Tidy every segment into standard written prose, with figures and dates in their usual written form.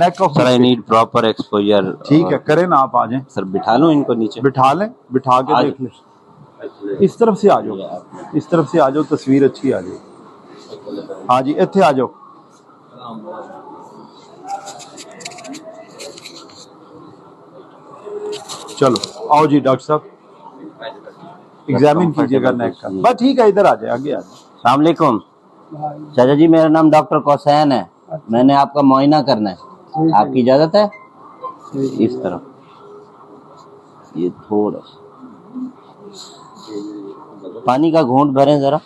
Sir I need proper exposure. ठीक है, करें ना, आप आ जाएं। सर बिठा लूं इनको नीचे? बिठा लें, बिठा के देख लें। इस तरफ से आ जाओ, इस तरफ से आ जाओ, तस्वीर अच्छी आ जाए। हाँ जी, इत्थे आ जाओ। चलो आओ जी डॉक्टर साहब, एग्जामिन कीजिएगा नेक का। बस ठीक है, इधर आ जाए, आगे आ जाए। अस्सलाम वालेकुम चाचा जी, मेरा नाम डॉक्टर कौसैन है। मैंने आपका मुआयना करना है, आपकी इजाजत है? इस तरफ ये थोड़ा पानी का घूंट भरें जरा।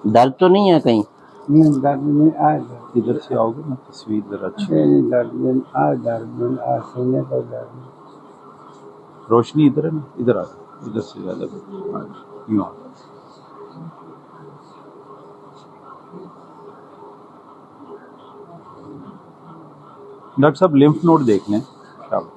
दर्द तो नहीं है कहीं? नहीं, दर्द नहीं आ रहा। इधर से आओगे ना, तस्वीर जरा अच्छी। दर्द नहीं आ, दर्द नहीं आ, सीने पर दर्द। रोशनी इधर है ना, इधर आ जाओ, इधर से ज्यादा यूं आ। डॉक्टर साहब लिम्फ नोड देख लें। शाबाश।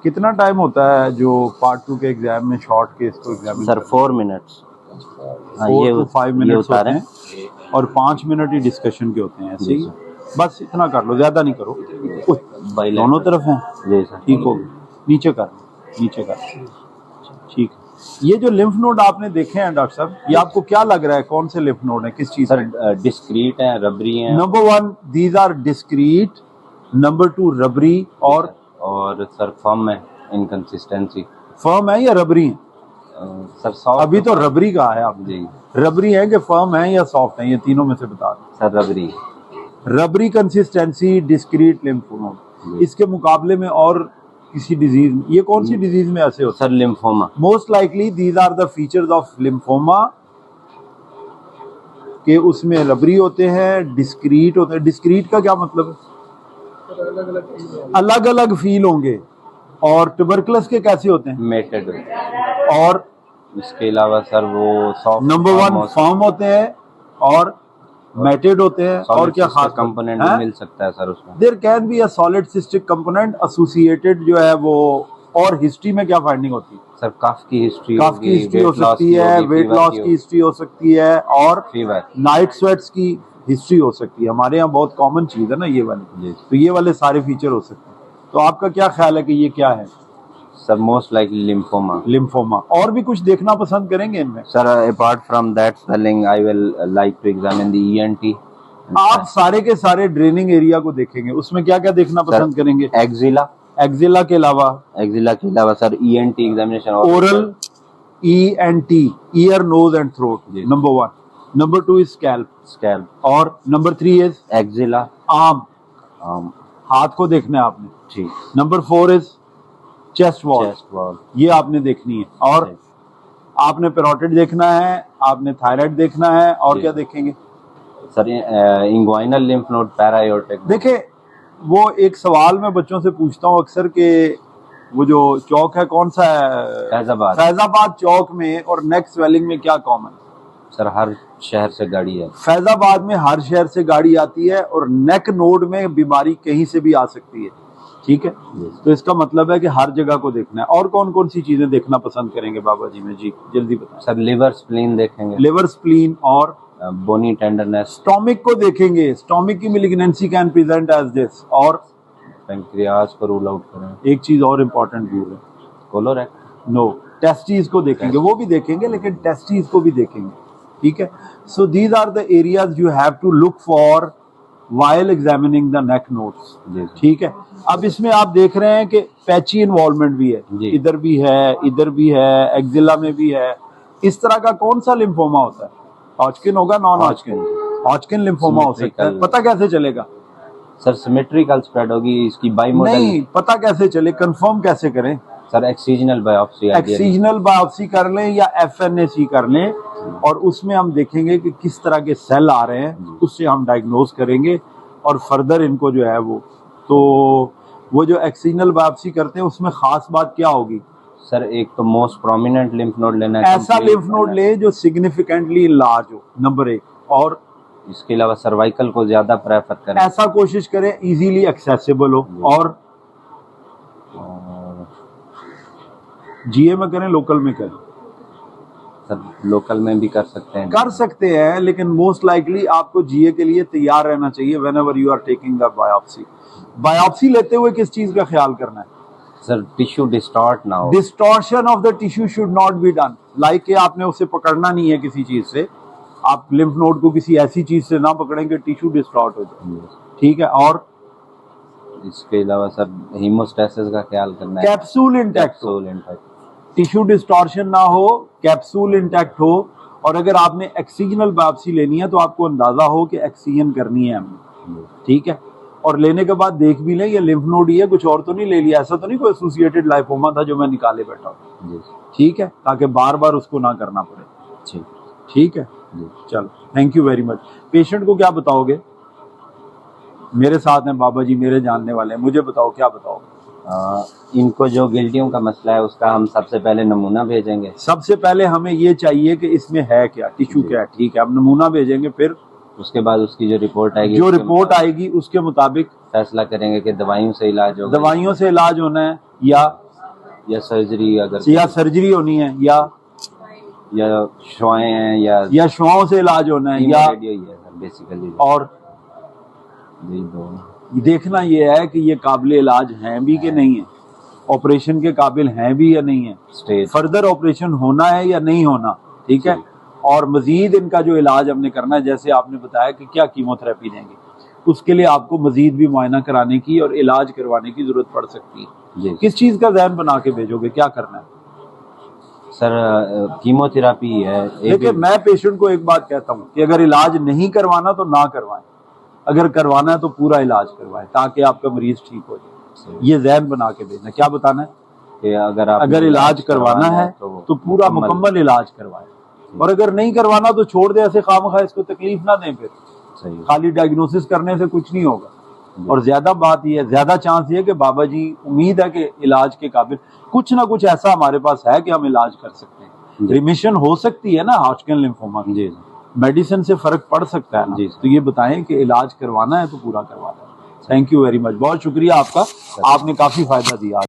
कितना टाइम होता है जो पार्ट 2 के एग्जाम में शॉर्ट केस को examine? Sir 4 minutes. 4 to 5 minutes होते हैं और 5 मिनट ही डिस्कशन के होते हैं। ऐसे ही बस इतना कर लो, ज्यादा नहीं करो। दोनों तरफ हैं जी सर। ठीक हो, नीचे कर, नीचे कर। ठीक है, ये जो लिम्फ नोड आपने देखे हैं डॉक्टर साहब, ये आपको क्या लग रहा है, कौन से लिम्फ नोड है, किस चीज? सर डिस्क्रीट है, रबरी है। Number 1 these are discrete, number 2 rubbery, और सर फर्म है, इनकंसिस्टेंसी। फर्म है या रबरी है? Sir soft. अभी तो रबरी कहा है आपने जी। रबरी है कि फर्म है या सॉफ्ट है, ये तीनों में से बता दें। सर रबरी। रबरी कंसिस्टेंसी, डिस्क्रीट लिम्फ नोड। इसके मुकाबले में और किसी डिजीज, ये कौन सी डिजीज में ऐसे होता है? Sir lymphoma. Most likely these are the features of lymphoma, के उसमें रबरी होते हैं, डिस्क्रीट होते हैं। डिस्क्रीट का क्या मतलब है? अलग अलग फील होंगे। और ट्यूबरकुलस के कैसे होते हैं? मेटेड। और इसके अलावा सर वो सॉफ्ट। नंबर 1 फॉर्म होते हैं और मेटेड होते हैं। और क्या खास कंपोनेंट मिल सकता है सर उसमें? There can be a solid cystic component associated जो है वो। और हिस्ट्री में क्या फाइंडिंग होती है? सर कफ की हिस्ट्री हो सकती है, वेट लॉस की हिस्ट्री हो सकती है, और फीवर, नाइट स्वेट्स की हिस्ट्री हो सकती है। हमारे यहाँ बहुत कॉमन चीज है ना ये वाली, तो ये वाले सारे फीचर हो सकते हैं। तो आपका क्या ख्याल है कि ये क्या है? Sir most likely lymphoma. Lymphoma. और भी कुछ देखना पसंद करेंगे इनमें? Sir apart from that swelling I will like to examine the ENT. आप सारे के सारे ड्रेनिंग एरिया को देखेंगे, उसमें क्या क्या देखना पसंद करेंगे? एक्जिला। एक्जिला के अलावा sir ENT examination. Oral ENT, ear nose and throat, number 1। Number 2 is scalp, और नंबर 3 इज एक्जिला, आर्म, हाथ को देखना है आपने। ठीक। नंबर 4 इज चेस्ट वॉल, ये आपने देखनी है। और आपने पैरोटिड देखना है, आपने थायराइड देखना है, और क्या देखेंगे? Sir inguinal lymph node, para-aortic. देखे, वो एक सवाल मैं बच्चों से पूछता हूँ अक्सर के वो जो चौक है कौन सा है? फैजाबाद चौक में और नेक स्वेलिंग में क्या कॉमन? सर हर शहर से गाड़ी है। फैजाबाद में हर शहर से गाड़ी आती है, और नेक नोड में बीमारी कहीं से भी आ सकती है। ठीक है, तो इसका मतलब है कि हर जगह को देखना है। और कौन कौन सी चीजें देखना पसंद करेंगे बाबा जी में? जी जल्दी बताएं। सर लिवर स्प्लीन देखेंगे। लिवर स्प्लीन, और बोनी टेंडरनेस। स्टोमिक को देखेंगे, स्टोमिक की malignancy can present as this. और पैंक्रियाज को रूल आउट करें। एक चीज और इम्पोर्टेंट व्यू है, कोलोरेक्ट। नो, टेस्टिस को देखेंगे। वो भी देखेंगे, लेकिन टेस्टिस को भी देखेंगे। ठीक है, so these are the areas you have to look for while examining the neck nodes। ठीक है, अब इसमें आप देख रहे हैं कि पैची इन्वॉल्वमेंट भी है, इधर भी है, इधर भी है, एक्जिला में भी है। इस तरह का कौन सा लिम्फोमा होता है? हॉजकिन होगा, नॉन हॉजकिन? हॉजकिन लिम्फोमा हो सकता है। पता कैसे चलेगा? सर सिमेट्रिकल स्प्रेड होगी इसकी, बाइमोडल। नहीं, पता कैसे चले, कंफर्म कैसे करें? Sir excisional biopsy. Excisional biopsy कर लें या एफएनएसी कर लें, और उसमें हम देखेंगे कि किस तरह के सेल आ रहे हैं, उससे हम डायग्नोज करेंगे और फर्दर इनको जो है वो, तो वो जो एक्सिजनल बायोप्सी करते हैं उसमें खास बात क्या होगी? सर एक तो मोस्ट प्रोमिनेंट लिम्फ नोड लेना है, ऐसा complete लिम्फ नोड ले जो सिग्निफिकेंटली लार्ज हो, नंबर 1। और इसके अलावा सर्वाइकल को ज्यादा प्रेफर करें। ऐसा कोशिश करें इजीली एक्सेसिबल हो। और जीए में करें, लोकल में करें? सर लोकल में भी कर सकते हैं। कर सकते हैं, लेकिन मोस्ट लाइकली आपको जीए के लिए तैयार रहना चाहिए whenever you are taking the biopsy. Biopsy लेते हुए किस चीज का ख्याल करना है? सर टिश्यू डिस्टॉर्ट ना हो। Distortion of the tissue should not be done. Like कि आपने उसे पकड़ना नहीं है किसी चीज से, आप लिम्फ नोड को किसी ऐसी चीज से ना पकड़ें कि टिश्यू डिस्टॉर्ट हो जाए, ठीक है? और इसके अलावा सर हीमोस्टेसिस का ख्याल करना है। कैप्सूल इंटैक्ट हो, कैप्सूल इंटैक्ट, टिश्यू डिस्टॉर्शन ना हो, कैप्सूल इंटैक्ट हो। और अगर आपने एक्सिजनल बायोप्सी लेनी है तो आपको अंदाजा हो कि एक्सिजन करनी है हमने, ठीक है? और लेने के बाद देख भी लें ये लिम्फ नोड ही है, कुछ और तो नहीं ले लिया, ऐसा तो नहीं कोई एसोसिएटेड लाइपोमा था जो मैं निकाले बैठा हूँ, ठीक है? ताकि बार बार उसको ना करना पड़े, ठीक है? चलो, thank you very much. Patient को क्या बताओगे? मेरे साथ हैं बाबा जी, मेरे जानने वाले हैं, मुझे बताओ क्या बताओगे? इनको जो गिल्टियों का मसला है उसका हम सबसे पहले नमूना भेजेंगे। सबसे पहले हमें ये चाहिए कि इसमें है क्या, टिश्यू क्या है, ठीक है? हम नमूना भेजेंगे, फिर उसके बाद उसकी जो रिपोर्ट आएगी, जो रिपोर्ट आएगी उसके मुताबिक फैसला करेंगे कि दवाइयों से इलाज होगा, दवाइयों से इलाज होना है या सर्जरी, अगर या सर्जरी होनी है या शुआएं हैं या शुआओं से इलाज होना है या रेडियो ही है सर बेसिकली। और यही दो देखना ये है कि ये काबिल इलाज हैं भी कि नहीं है, ऑपरेशन के काबिल हैं भी या नहीं है, स्टेज फर्दर ऑपरेशन होना है या नहीं होना, ठीक है? और मजीद इनका जो इलाज हमने करना है, जैसे आपने बताया कि क्या कीमोथेरेपी देंगे, उसके लिए आपको मजीद भी मुआयना कराने की और इलाज करवाने की जरूरत पड़ सकती है। किस चीज का ज़हन बना के भेजोगे, क्या करना है? सर कीमोथेरेपी है। देखिए मैं पेशेंट को एक बात कहता हूँ कि अगर इलाज नहीं करवाना तो ना करवाएं, अगर करवाना है तो पूरा इलाज करवाएं ताकि आपका मरीज ठीक हो जाए। ये ज़हन बना के भेजना। क्या बताना है कि अगर इलाज करवाना है तो पूरा मुकम्मल इलाज करवाएं, और अगर नहीं करवाना तो छोड़ दे, ऐसे खामखा इसको तकलीफ ना दें। फिर खाली डायग्नोसिस करने से कुछ नहीं होगा। और ज्यादा बात ये है, ज्यादा चांस ये है कि बाबा जी उम्मीद है कि इलाज के काबिल कुछ ना कुछ ऐसा हमारे पास है कि हम इलाज कर सकते हैं। रिमिशन हो सकती है ना हॉटकिन लिम्फोमा की, मेडिसिन से फर्क पड़ सकता है ना? तो ये बताएं कि इलाज करवाना है तो पूरा करवाना है। थैंक यू वेरी मच, बहुत शुक्रिया आपका, आपने काफी फायदा दिया।